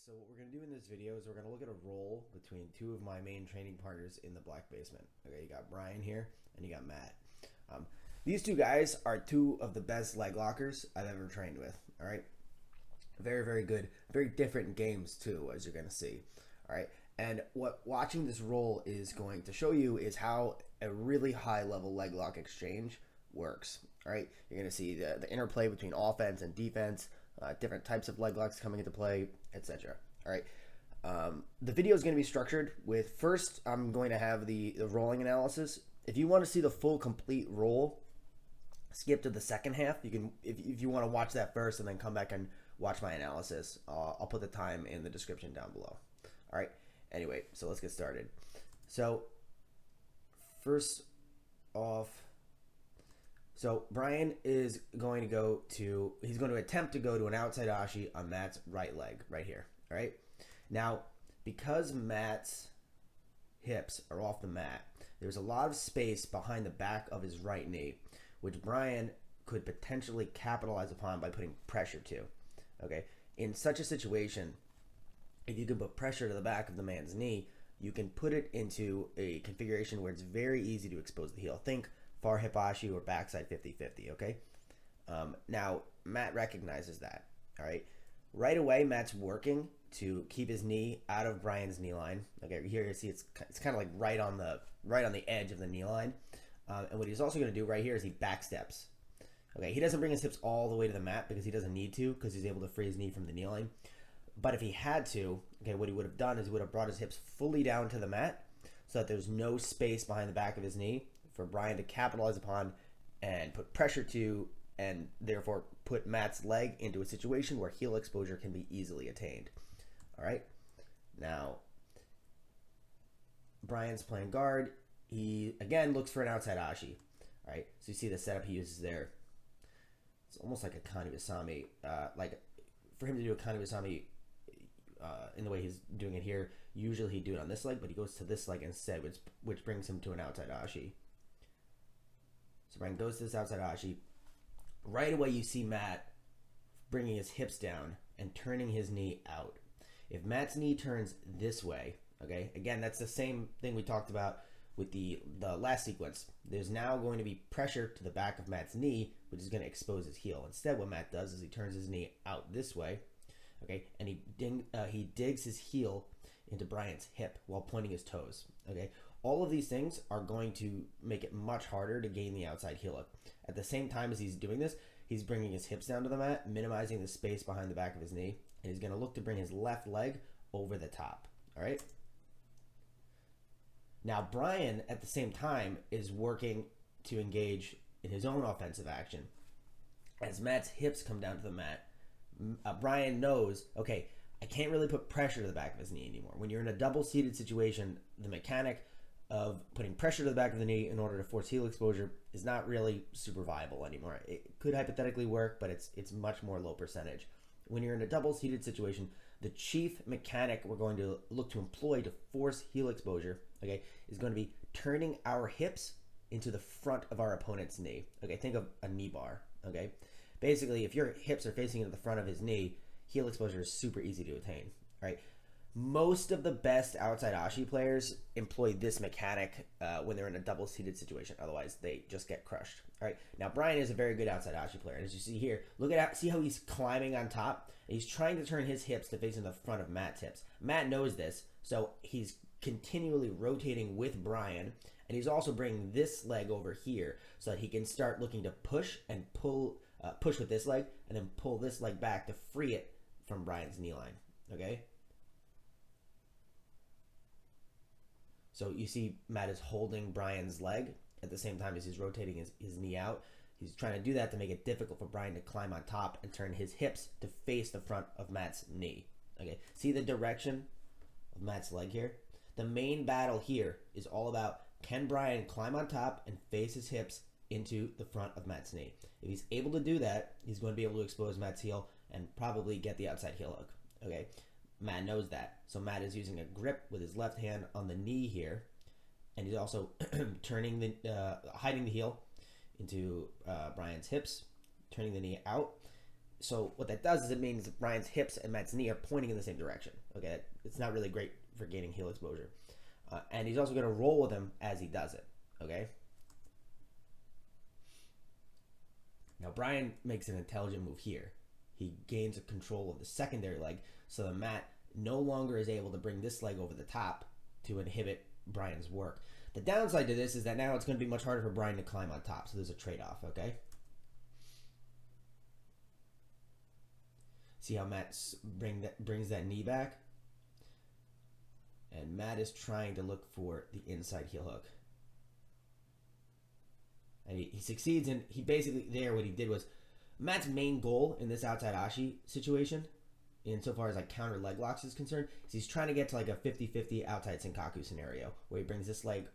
So what we're going to do in this video is we're going to look at a role between two of my main training partners in the black basement. Okay, you got Bryan here and you got Matt. These two guys are two of the best leg lockers I've ever trained with. All right, very, very good, very different games too, as you're going to see. All right, and what watching this role is going to show you is how a really high level leg lock exchange works. All right, you're going to see the interplay between offense and defense, different types of leg locks coming into play, etc. All right. The video is going to be structured with first I'm going to have the rolling analysis. If you want to see the full complete roll, skip to the second half. You can if you want to watch that first and then come back and watch my analysis. I'll put the time in the description down below. All right. Anyway, so let's get started. So first off, so Bryan is going to he's going to attempt to go to an outside ashi on Matt's right leg right here. All right. Now, because Matt's hips are off the mat, there's a lot of space behind the back of his right knee, which Bryan could potentially capitalize upon by putting pressure to. Okay. In such a situation, if you can put pressure to the back of the man's knee, you can put it into a configuration where it's very easy to expose the heel. Think far hip ashi or backside 50-50, okay? Now, Matt recognizes that, all right? Right away, Matt's working to keep his knee out of Bryan's knee line. Okay, here you see it's kind of like right on the edge of the knee line. And what he's also going to do right here is he back steps. Okay, he doesn't bring his hips all the way to the mat because he doesn't need to because he's able to free his knee from the knee line. But if he had to, okay, what he would have done is he would have brought his hips fully down to the mat so that there's no space behind the back of his knee for Bryan to capitalize upon and put pressure to, and therefore put Matt's leg into a situation where heel exposure can be easily attained. All right. Now, Bryan's playing guard. He, again, looks for an outside ashi. All right. So you see the setup he uses there. It's almost like a kanibasami. Like for him to do a kanibasami in the way he's doing it here, usually he'd do it on this leg, but he goes to this leg instead, which brings him to an outside ashi. So Bryan goes to this outside ashi. Right away, you see Matt bringing his hips down and turning his knee out. If Matt's knee turns this way, okay, again, that's the same thing we talked about with the last sequence. There's now going to be pressure to the back of Matt's knee, which is going to expose his heel. Instead, what Matt does is he turns his knee out this way, okay, and he digs his heel into Bryan's hip while pointing his toes, okay. All of these things are going to make it much harder to gain the outside heel up. At the same time as he's doing this, he's bringing his hips down to the mat, minimizing the space behind the back of his knee, and he's going to look to bring his left leg over the top, all right? Now, Bryan, at the same time, is working to engage in his own offensive action. As Matt's hips come down to the mat, Bryan knows, okay, I can't really put pressure to the back of his knee anymore. When you're in a double-seated situation, the mechanic of putting pressure to the back of the knee in order to force heel exposure is not really super viable anymore. It could hypothetically work, but it's much more low percentage. When you're in a double-seated situation, the chief mechanic we're going to look to employ to force heel exposure, okay, is going to be turning our hips into the front of our opponent's knee. Okay, think of a knee bar, okay? Basically, if your hips are facing into the front of his knee, heel exposure is super easy to attain, right? Most of the best outside ashi players employ this mechanic when they're in a double-seated situation. Otherwise, they just get crushed. All right. Now, Bryan is a very good outside ashi player. And as you see here, see how he's climbing on top? And he's trying to turn his hips to face in the front of Matt's hips. Matt knows this, so he's continually rotating with Bryan. And he's also bringing this leg over here so that he can start looking to push and push with this leg and then pull this leg back to free it from Bryan's knee line. Okay? So you see Matt is holding Bryan's leg at the same time as he's rotating his knee out. He's trying to do that to make it difficult for Bryan to climb on top and turn his hips to face the front of Matt's knee. Okay, see the direction of Matt's leg here? The main battle here is all about, can Bryan climb on top and face his hips into the front of Matt's knee? If he's able to do that, he's going to be able to expose Matt's heel and probably get the outside heel hook. Okay. Matt knows that. So Matt is using a grip with his left hand on the knee here. And he's also hiding the heel into Bryan's hips, turning the knee out. So what that does is it means Bryan's hips and Matt's knee are pointing in the same direction. Okay, it's not really great for gaining heel exposure. And he's also going to roll with him as he does it. Okay. Now Bryan makes an intelligent move here. He gains control of the secondary leg so that Matt no longer is able to bring this leg over the top to inhibit Bryan's work. The downside to this is that now it's going to be much harder for Bryan to climb on top. So there's a trade-off. Okay. See how Matt brings that knee back? And Matt is trying to look for the inside heel hook. And he succeeds, and he basically, there what he did was, Matt's main goal in this outside Ashi situation, insofar as like counter leg locks is concerned, is he's trying to get to like a 50-50 outside Senkaku scenario, where he brings this leg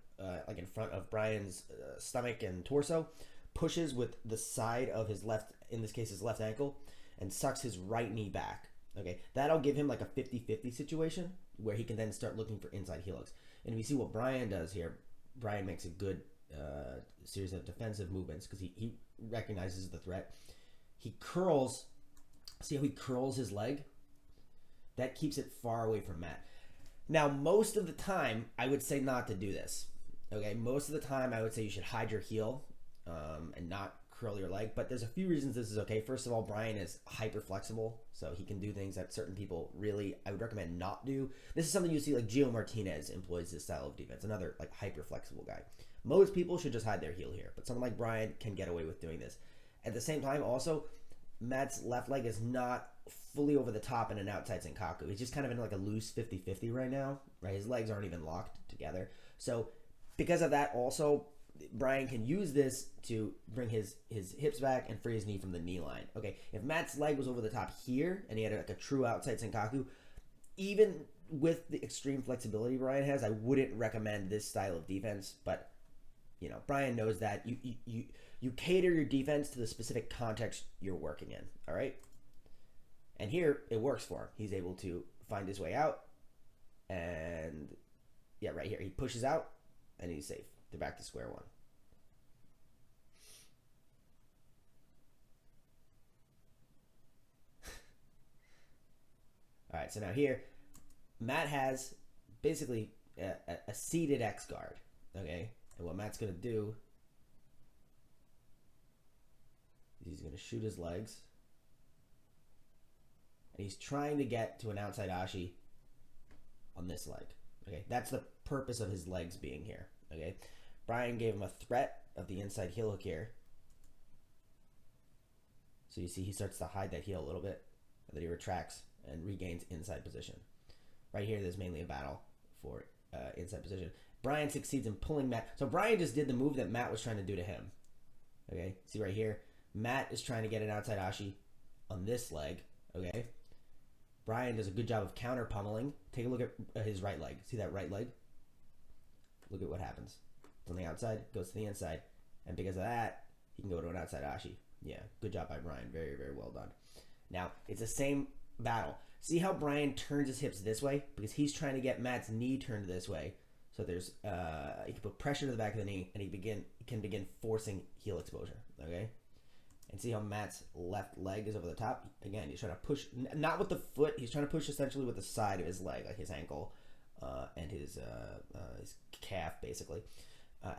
like in front of Bryan's stomach and torso, pushes with the side of his left, in this case his left ankle, and sucks his right knee back. Okay, that'll give him like a 50-50 situation where he can then start looking for inside heel hooks. And if you see what Bryan does here, Bryan makes a good series of defensive movements because he recognizes the threat. He curls, see how he curls his leg? That keeps it far away from Matt. Now, most of the time, I would say not to do this. Okay, most of the time, I would say you should hide your heel and not curl your leg, but there's a few reasons this is okay. First of all, Bryan is hyper flexible, so he can do things that certain people really, I would recommend not do. This is something you see like Gio Martinez employs this style of defense, another like hyper flexible guy. Most people should just hide their heel here, but someone like Bryan can get away with doing this. At the same time, also, Matt's left leg is not fully over the top in an outside Senkaku. He's just kind of in like a loose 50-50 right now, right? His legs aren't even locked together. So because of that, also, Bryan can use this to bring his hips back and free his knee from the knee line. Okay, if Matt's leg was over the top here and he had like a true outside Senkaku, even with the extreme flexibility Bryan has, I wouldn't recommend this style of defense. But you know, Bryan knows that you cater your defense to the specific context you're working in. All right, and here it works for him. He's able to find his way out, and yeah, right here he pushes out and he's safe. They're back to square one. All right, so now here, Matt has basically a seated X guard, okay? And what Matt's going to do is he's going to shoot his legs. And he's trying to get to an outside Ashi on this leg, okay? That's the purpose of his legs being here, okay? Bryan gave him a threat of the inside heel hook here. So you see he starts to hide that heel a little bit, and then he retracts and regains inside position. Right here, there's mainly a battle for inside position. Bryan succeeds in pulling Matt. So Bryan just did the move that Matt was trying to do to him. Okay, see right here? Matt is trying to get an outside Ashi on this leg, okay? Bryan does a good job of counter pummeling. Take a look at his right leg. See that right leg? Look at what happens. On the outside, goes to the inside, and because of that, he can go to an outside Ashi. Yeah, good job by Bryan. Very, very well done. Now, it's the same battle. See how Bryan turns his hips this way? Because he's trying to get Matt's knee turned this way. So there's, he can put pressure to the back of the knee, and he can begin forcing heel exposure, okay? And see how Matt's left leg is over the top? Again, he's trying to push, not with the foot, he's trying to push essentially with the side of his leg, like his ankle and his calf, basically.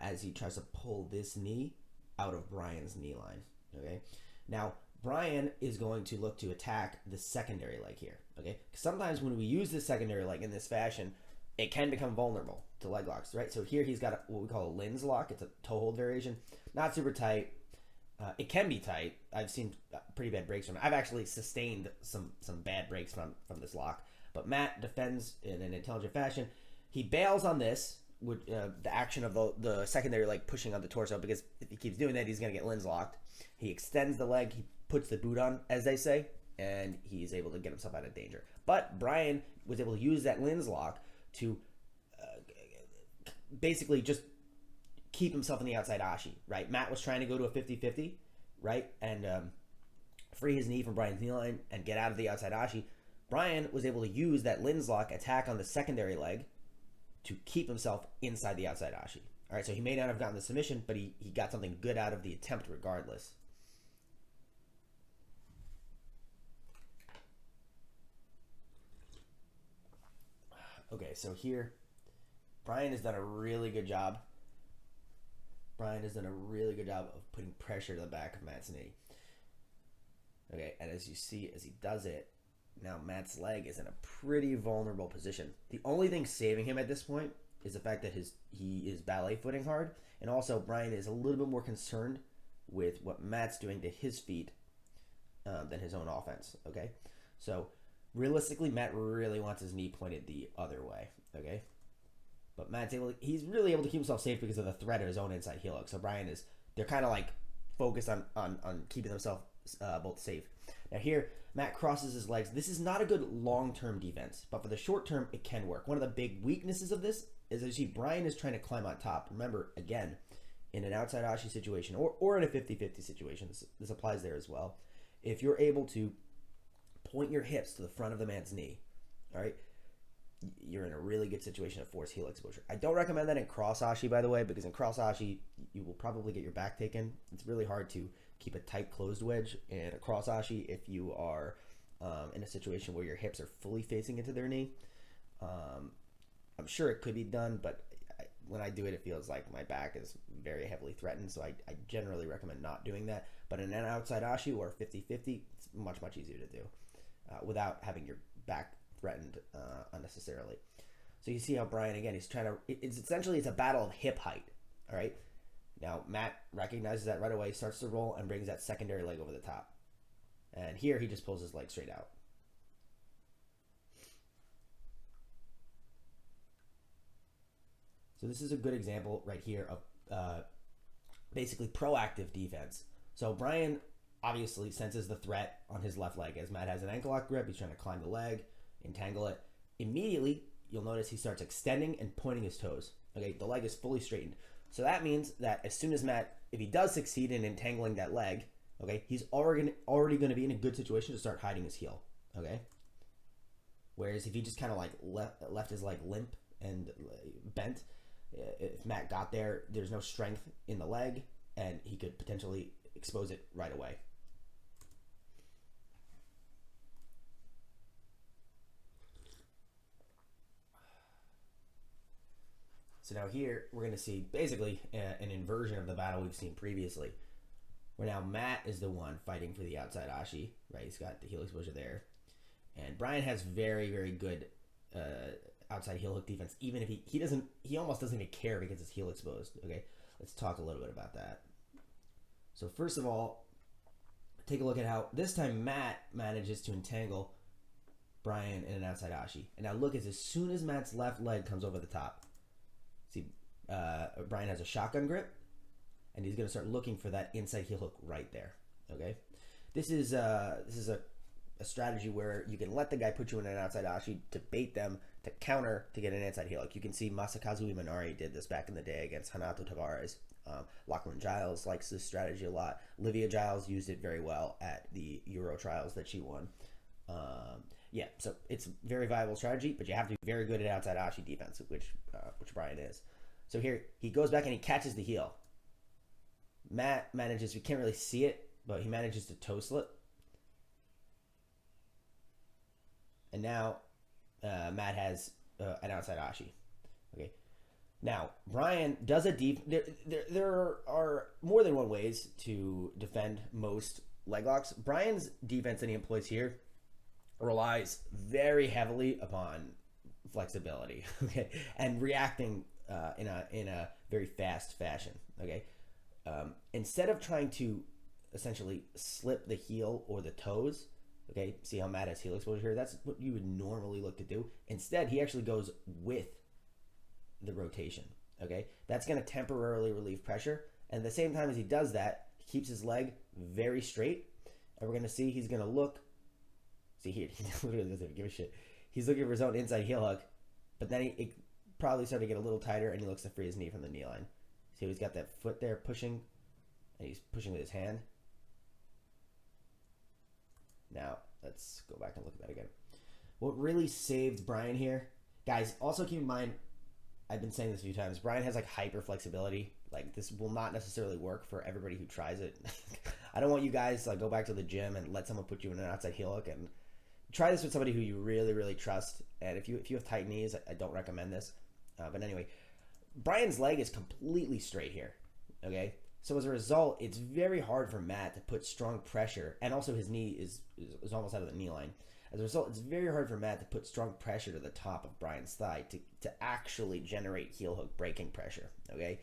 As he tries to pull this knee out of Bryan's knee line, okay? Now, Bryan is going to look to attack the secondary leg here, okay? Sometimes when we use the secondary leg in this fashion, it can become vulnerable to leg locks, right? So here he's got what we call a lens lock. It's a toe hold variation. Not super tight. It can be tight. I've seen pretty bad breaks from it. I've actually sustained some bad breaks from this lock. But Matt defends in an intelligent fashion. He bails on this, with the action of the secondary leg pushing on the torso, because if he keeps doing that, he's going to get lens locked. He extends the leg, he puts the boot on, as they say, and he's able to get himself out of danger. But Bryan was able to use that lens lock to basically just keep himself in the outside Ashi, right? Matt was trying to go to a 50-50, right? And free his knee from Bryan's knee line and get out of the outside Ashi. Bryan was able to use that lens lock attack on the secondary leg to keep himself inside the outside Ashi. All right, so he may not have gotten the submission, but he got something good out of the attempt regardless. Okay, so here, Bryan has done a really good job. Bryan has done a really good job of putting pressure to the back of Matt's knee. Okay, and as you see, as he does it, now Matt's leg is in a pretty vulnerable position. The only thing saving him at this point is the fact that he is ballet footing hard, and also Bryan is a little bit more concerned with what Matt's doing to his feet than his own offense. Okay, so realistically, Matt really wants his knee pointed the other way. Okay, but he's really able to keep himself safe because of the threat of his own inside heel hook. So they're kind of like focused on keeping themselves both safe. Now here, Matt crosses his legs. This is not a good long-term defense, but for the short term, it can work. One of the big weaknesses of this is, as you see, Bryan is trying to climb on top. Remember, again, in an outside Ashi situation or in a 50-50 situation, this applies there as well. If you're able to point your hips to the front of the man's knee, all right, you're in a really good situation to force heel exposure. I don't recommend that in cross Ashi, by the way, because in cross Ashi, you will probably get your back taken. It's really hard to keep a tight closed wedge in a cross Ashi if you are in a situation where your hips are fully facing into their knee. I'm sure it could be done, but when I do it, it feels like my back is very heavily threatened, so I generally recommend not doing that. But in an outside Ashi or 50-50, it's much, much easier to do without having your back threatened unnecessarily. So you see how Bryan, again, he's trying to, it's a battle of hip height, all right? Now, Matt recognizes that right away, starts to roll, and brings that secondary leg over the top. And here, he just pulls his leg straight out. So this is a good example right here of basically proactive defense. So Bryan obviously senses the threat on his left leg. As Matt has an ankle lock grip, he's trying to climb the leg, entangle it. Immediately, you'll notice he starts extending and pointing his toes. Okay, the leg is fully straightened. So that means that as soon as Matt, if he does succeed in entangling that leg, okay, he's already going to be in a good situation to start hiding his heel. Okay. Whereas if he just kind of like left his leg limp and bent, if Matt got there, there's no strength in the leg, and he could potentially expose it right away. So now here, we're going to see basically an inversion of the battle we've seen previously, where now Matt is the one fighting for the outside Ashi, right? He's got the heel exposure there. And Bryan has very, very good outside heel hook defense, even if he almost doesn't even care because his heel exposed. Okay, let's talk a little bit about that. So first of all, take a look at how this time Matt manages to entangle Bryan in an outside Ashi. And now look, as soon as Matt's left leg comes over the top, see, Bryan has a shotgun grip, and he's going to start looking for that inside heel hook right there. Okay, this is a strategy where you can let the guy put you in an outside Ashi to bait them to counter to get an inside heel hook. You can see Masakazu Imanari did this back in the day against Hanato Tavares. Lachlan Giles likes this strategy a lot. Livia Giles used it very well at the Euro trials that she won. Yeah, so it's a very viable strategy, but you have to be very good at outside Ashi defense, which Bryan is. So here, he goes back and he catches the heel. Matt manages, we can't really see it, but he manages to toe slip. And now Matt has an outside Ashi. Okay. Now, Bryan does a deep... There are more than one ways to defend most leg locks. Bryan's defense that he employs here relies very heavily upon flexibility, okay, and reacting in a very fast fashion, okay. Instead of trying to essentially slip the heel or the toes, okay, see how Matt has heel exposure here? That's what you would normally look to do. Instead, he actually goes with the rotation, okay? That's going to temporarily relieve pressure. And at the same time as he does that, he keeps his leg very straight. And we're going to see he's going to look. See here, he literally doesn't give a shit. He's looking for his own inside heel hook. But then it probably started to get a little tighter, and he looks to free his knee from the knee line. See how he's got that foot there pushing, and he's pushing with his hand. Now, let's go back and look at that again. What really saved Bryan here, guys, also keep in mind, I've been saying this a few times, Bryan has like hyper flexibility. Like, this will not necessarily work for everybody who tries it. I don't want you guys to like go back to the gym and let someone put you in an outside heel hook and try this with somebody who you really, really trust. And if you have tight knees, I don't recommend this. But anyway, Bryan's leg is completely straight here. Okay, so as a result, it's very hard for Matt to put strong pressure, and also his knee is almost out of the knee line. As a result, it's very hard for Matt to put strong pressure to the top of Bryan's thigh to actually generate heel hook breaking pressure. Okay,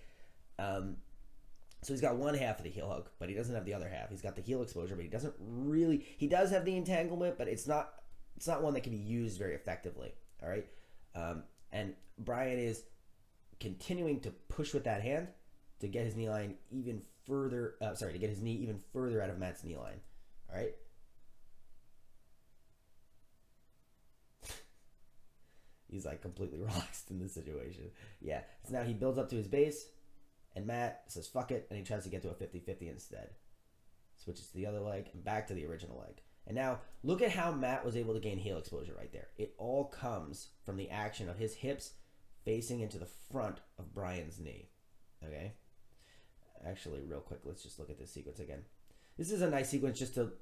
so he's got one half of the heel hook, but he doesn't have the other half. He's got the heel exposure, but he doesn't really. He does have the entanglement, but it's not one that can be used very effectively. All right, and Bryan is continuing to push with that hand to get his knee line even further. To get his knee even further out of Matt's knee line. All right. He's like completely relaxed in this situation. Yeah. So now he builds up to his base, and Matt says fuck it, and he tries to get to a 50-50 instead. Switches to the other leg and back to the original leg. And now look at how Matt was able to gain heel exposure right there. It all comes from the action of his hips facing into the front of Bryan's knee. Okay? Actually, real quick, let's just look at this sequence again. This is a nice sequence just to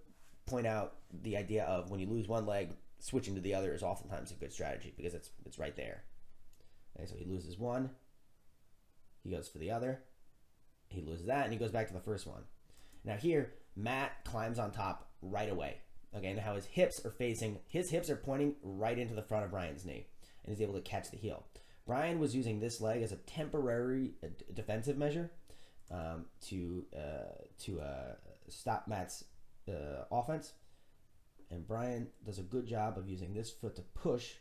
point out the idea of when you lose one leg, switching to the other is oftentimes a good strategy because it's right there. Okay, so he loses one, he goes for the other, he loses that, and he goes back to the first one. Now here, Matt climbs on top right away. Okay, and how his hips are pointing right into the front of Bryan's knee, and he's able to catch the heel. Bryan was using this leg as a temporary defensive measure to stop Matt's offense. And Bryan does a good job of using this foot to push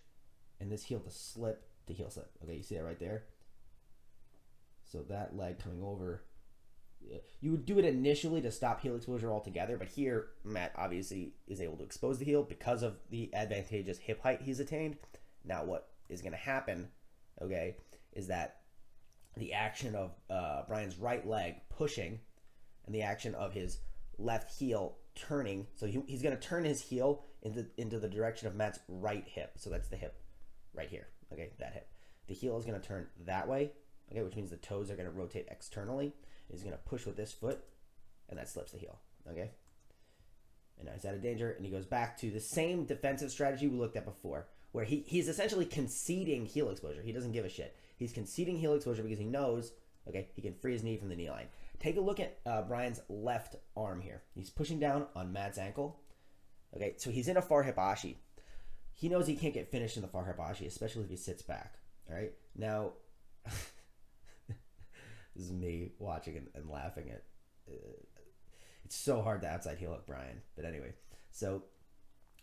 and this heel to slip to heel slip. Okay, you see that right there? So that leg coming over. You would do it initially to stop heel exposure altogether, but here Matt obviously is able to expose the heel because of the advantageous hip height he's attained. Now what is going to happen, okay, is that the action of Bryan's right leg pushing and the action of his left heel turning, so he's going to turn his heel into the direction of Matt's right hip. So that's the hip right here, okay, that hip. The heel is going to turn that way, okay, which means the toes are going to rotate externally. He's going to push with this foot, and that slips the heel, okay? And now he's out of danger, and he goes back to the same defensive strategy we looked at before, where he's essentially conceding heel exposure. He doesn't give a shit. He's conceding heel exposure because he knows, okay, he can free his knee from the knee line. Take a look at Bryan's left arm here. He's pushing down on Matt's ankle. Okay, so he's in a far hip ashi. He knows he can't get finished in the far hip ashi, especially if he sits back. All right, now this is me watching and laughing at. It's so hard to outside heel hook Bryan, but anyway, so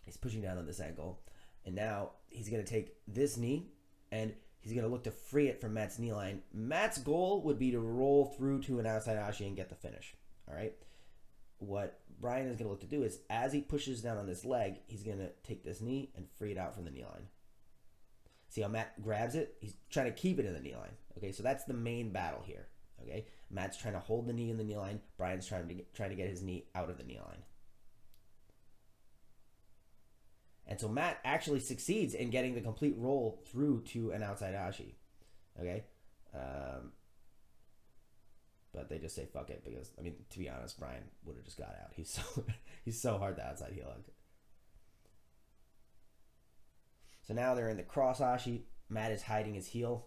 he's pushing down on this ankle, and now he's gonna take this knee and he's going to look to free it from Matt's knee line. Matt's goal would be to roll through to an outside ashi and get the finish. All right. What Bryan is going to look to do is, as he pushes down on this leg, he's going to take this knee and free it out from the knee line. See how Matt grabs it? He's trying to keep it in the knee line. Okay, so that's the main battle here. Okay, Matt's trying to hold the knee in the knee line. Bryan's trying to get his knee out of the knee line. And so Matt actually succeeds in getting the complete roll through to an outside ashi. Okay? But they just say fuck it because, I mean, to be honest, Bryan would have just got out. He's so hard to outside heel hook. So now they're in the cross ashi. Matt is hiding his heel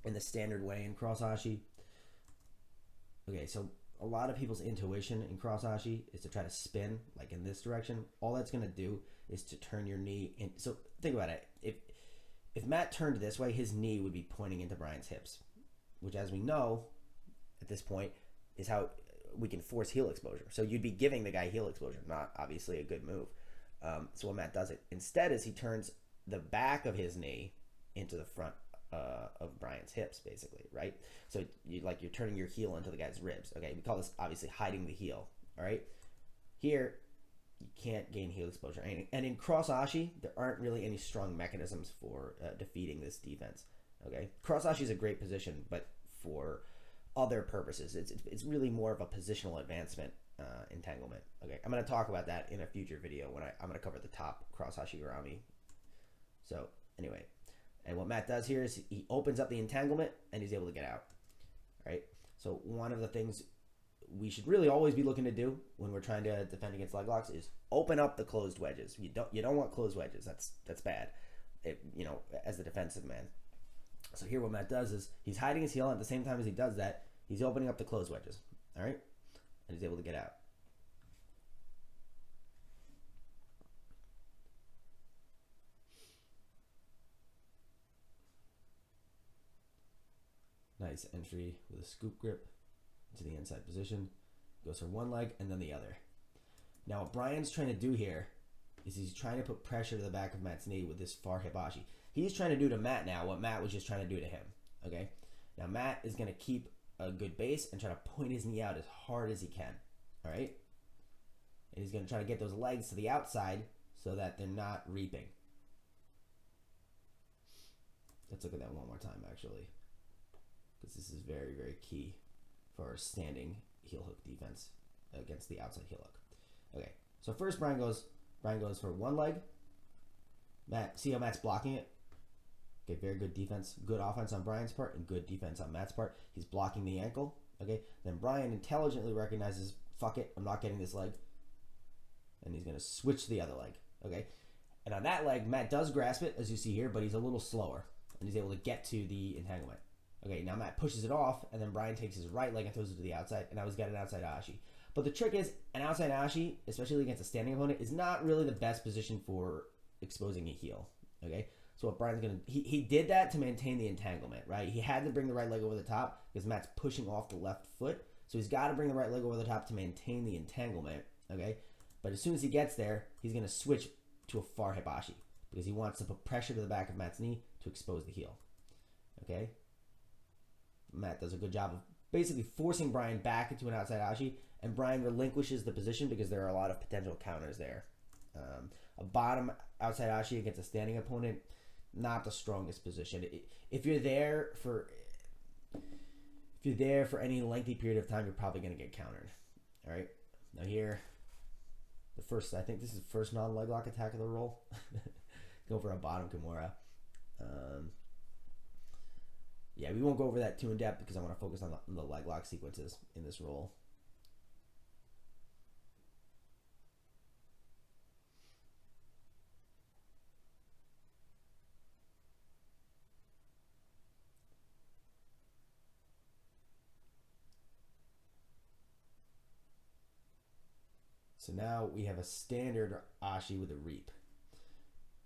in the standard way in cross ashi. Okay, so a lot of people's intuition in cross ashi is to try to spin like in this direction. All that's going to do is to turn your knee in. So think about it. If Matt turned this way, his knee would be pointing into Bryan's hips, which, as we know at this point, is how we can force heel exposure. So you'd be giving the guy heel exposure, not obviously a good move. So when Matt does it instead is he turns the back of his knee into the front of Bryan's hips, basically, right? So you're turning your heel into the guy's ribs. Okay, we call this obviously hiding the heel. All right, here you can't gain heel exposure, and in cross ashi there aren't really any strong mechanisms for defeating this defense. Okay, cross ashi is a great position, but for other purposes, it's really more of a positional advancement entanglement. Okay, I'm going to talk about that in a future video when I'm going to cover the top cross ashi urami. So anyway. And what Matt does here is he opens up the entanglement and he's able to get out, right? So one of the things we should really always be looking to do when we're trying to defend against leg locks is open up the closed wedges. You don't want closed wedges. That's bad. As the defensive man. So here what Matt does is he's hiding his heel, and at the same time as he does that, he's opening up the closed wedges. All right? And he's able to get out. Nice entry with a scoop grip into the inside position. Goes for one leg and then the other. Now what Bryan's trying to do here is he's trying to put pressure to the back of Matt's knee with this far hip ashi. He's trying to do to Matt now what Matt was just trying to do to him. Okay? Now Matt is going to keep a good base and try to point his knee out as hard as he can. All right? And he's going to try to get those legs to the outside so that they're not reaping. Let's look at that one more time, actually. Because this is very, very key for standing heel hook defense against the outside heel hook. Okay, so first Bryan goes for one leg. Matt, see how Matt's blocking it? Okay, very good defense. Good offense on Bryan's part and good defense on Matt's part. He's blocking the ankle. Okay, then Bryan intelligently recognizes, fuck it, I'm not getting this leg. And he's going to switch to the other leg. Okay, and on that leg, Matt does grasp it, as you see here, but he's a little slower. And he's able to get to the entanglement. Okay, now Matt pushes it off, and then Bryan takes his right leg and throws it to the outside, and now he's got an outside ashi. But the trick is, an outside ashi, especially against a standing opponent, is not really the best position for exposing a heel. Okay, so what Bryan's gonna he did that to maintain the entanglement, right? He had to bring the right leg over the top because Matt's pushing off the left foot, so he's got to bring the right leg over the top to maintain the entanglement. Okay, but as soon as he gets there, he's gonna switch to a far hip ashi because he wants to put pressure to the back of Matt's knee to expose the heel. Okay. Matt does a good job of basically forcing Bryan back into an outside ashi, and Bryan relinquishes the position because there are a lot of potential counters there. A bottom outside ashi against a standing opponent, not the strongest position. If you're there for any lengthy period of time, you're probably going to get countered. All right. Now here, I think this is the first non-leg lock attack of the roll. Go for a bottom Kimura. Yeah, we won't go over that too in depth because I want to focus on the leg lock sequences in this roll. So now we have a standard ashi with a reap.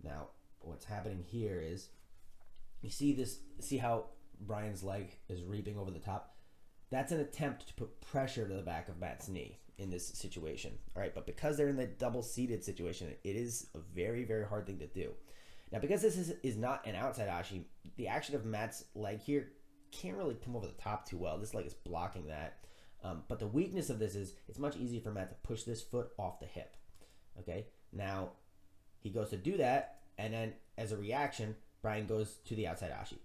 Now, what's happening here is you see how Bryan's leg is reaping over the top? That's an attempt to put pressure to the back of Matt's knee in this situation. All right, but because they're in the double-seated situation, it is a very, very hard thing to do. Now, because this is not an outside ashi, the action of Matt's leg here can't really come over the top too well. This leg is blocking that. But the weakness of this is it's much easier for Matt to push this foot off the hip. Okay, now he goes to do that, and then as a reaction, Bryan goes to the outside ashi.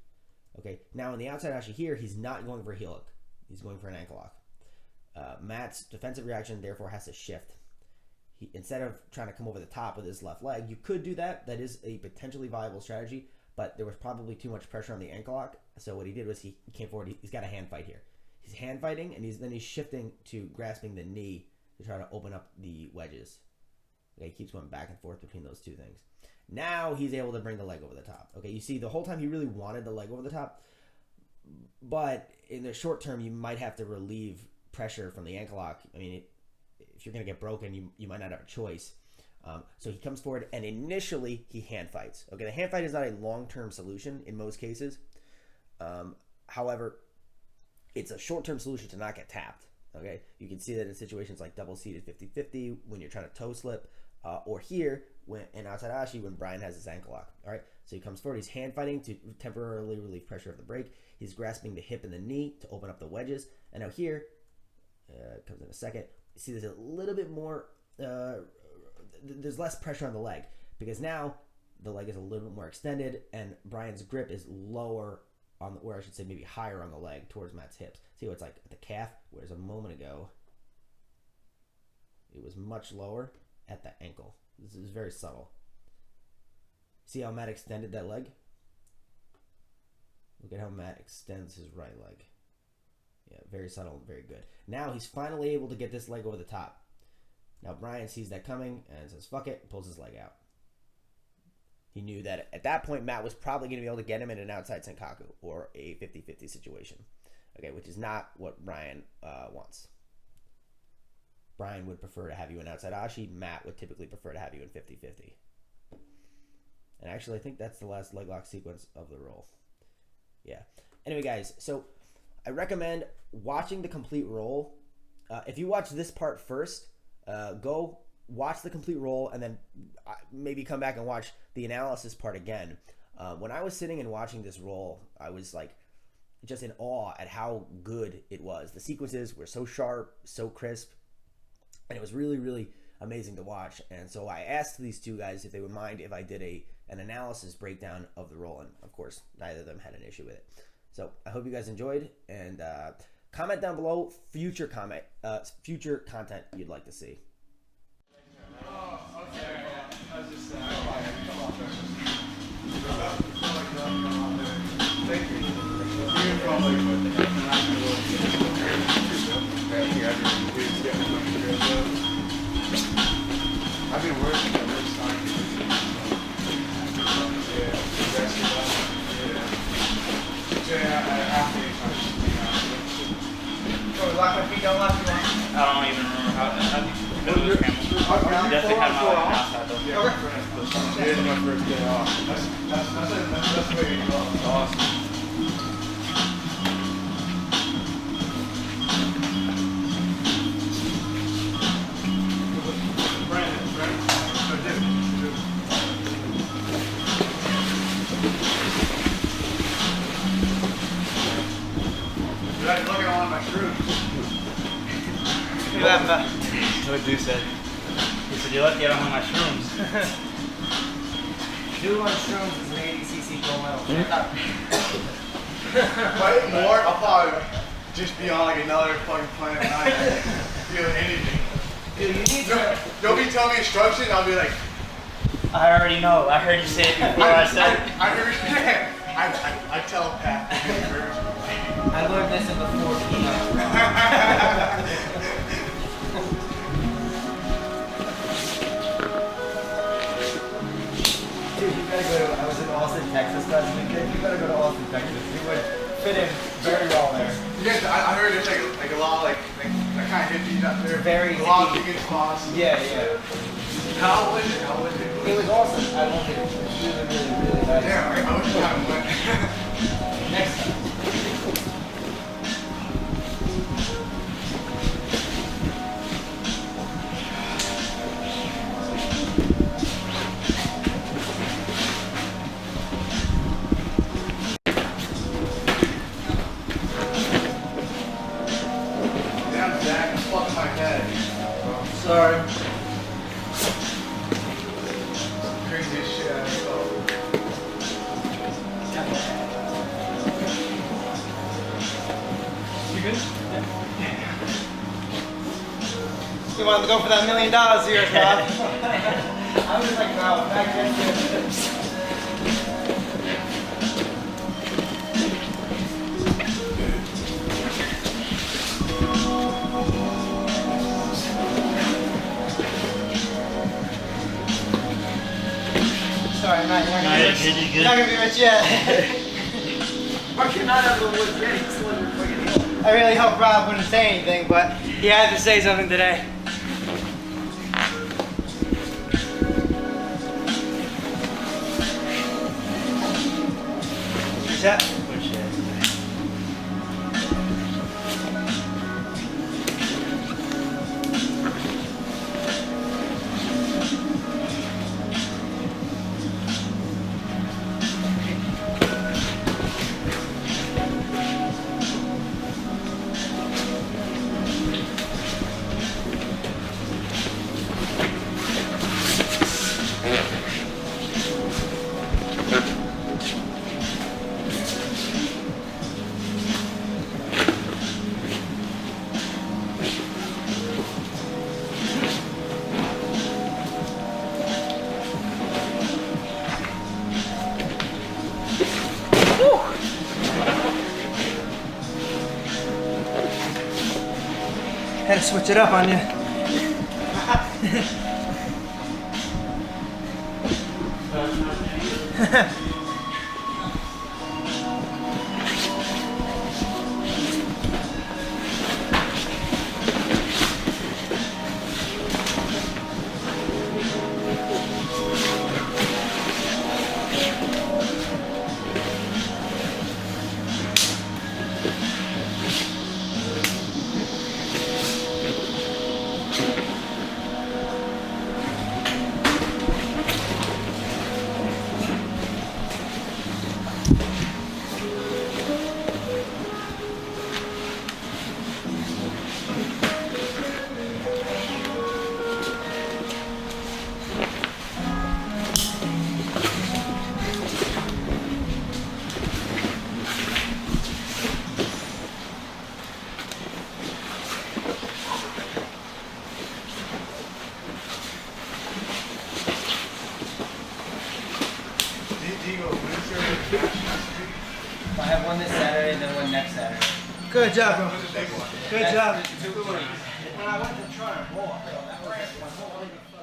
Okay, now in the outside ashi here, he's not going for a heel hook. He's going for an ankle lock. Matt's defensive reaction, therefore, has to shift. Instead of trying to come over the top with his left leg, you could do that. That is a potentially viable strategy, but there was probably too much pressure on the ankle lock. So what he did was he came forward. He's got a hand fight here. He's hand fighting, and he's shifting to grasping the knee to try to open up the wedges. Okay, he keeps going back and forth between those two things. Now he's able to bring the leg over the top. Okay, you see the whole time he really wanted the leg over the top, but in the short term you might have to relieve pressure from the ankle lock. I mean, if you're going to get broken, you might not have a choice. So he comes forward, and initially he hand fights. Okay, the hand fight is not a long-term solution in most cases. However, it's a short-term solution to not get tapped. Okay, you can see that in situations like double-seated 50-50 when you're trying to toe slip, or here when an outside ashi when Bryan has his ankle lock. All right, so he comes forward. He's hand fighting to temporarily relieve pressure of the break. He's grasping the hip and the knee to open up the wedges. And now here, comes in a second. You see there's a little bit more. There's less pressure on the leg because now the leg is a little bit more extended and Bryan's grip is lower on, or I should say maybe higher on the leg towards Matt's hips. See what it's like at the calf, whereas a moment ago it was much lower at the ankle. This is very subtle. See how Matt extended that leg? Look at how Matt extends his right leg. Yeah, very subtle and very good. Now he's finally able to get this leg over the top. Now Bryan sees that coming and says, fuck it, pulls his leg out. He knew that at that point, Matt was probably going to be able to get him in an outside Senkaku or a 50-50 situation. Okay, which is not what Bryan wants. Bryan would prefer to have you in outside Ashi. Matt would typically prefer to have you in 50-50. And actually, I think that's the last leg lock sequence of the roll. Yeah. Anyway, guys, so I recommend watching the complete roll. If you watch this part first, go watch the complete roll and then maybe come back and watch the analysis part again. When I was sitting and watching this roll, I was like just in awe at how good it was. The sequences were so sharp, so crisp, and it was really, really amazing to watch. And so I asked these two guys if they would mind if I did an analysis breakdown of the roll, and of course, neither of them had an issue with it. So I hope you guys enjoyed, and comment down below future content you'd like to see. Oh, okay. I was just saying. Thank you. You probably would. I've been working on this time. Lock my feet, don't lock me. I don't even remember how to do camel. Just to have my leg outside though. Yeah, okay. Here's my first day off. That's the way you go. It's awesome. Look at all of my shrooms. Look at that. What Dude said. He said, you're lucky I don't have my shrooms. Dude on shrooms is an 80cc gold medal. If more, I'll probably just be on like another fucking planet and not feel anything. Dude, you need to... Don't be telling me instructions, I'll be like... I already know. I heard you say it before I said it. I heard it. I telepath. I learned this in the 4 p.m. Dude, you gotta go to, I was in Austin, Texas last weekend. You gotta go to Austin, Texas. You would fit in very well there. Yes, I heard it's like a lot like kind of hippies out there. Very a lot of vegan spots. Yeah, yeah. How was it? How was it? It was awesome. I loved it. It was really, really, really nice. Yeah, I wish I went. Next time. Sorry. Crazy as shit. You good? Yeah. You wanted to go for that $1 million of yours, Rob? I was like, wow, back then. Sorry, Matt, you're not gonna be rich yet. Why can not have the woods yet? He's still in your fucking hill. I really hope Rob wouldn't say anything, but he had to say something today. Reset. Push it. switch it up on you. I have one this Saturday and then one next Saturday. Good job, bro. Good job. When I went to try to roll, that was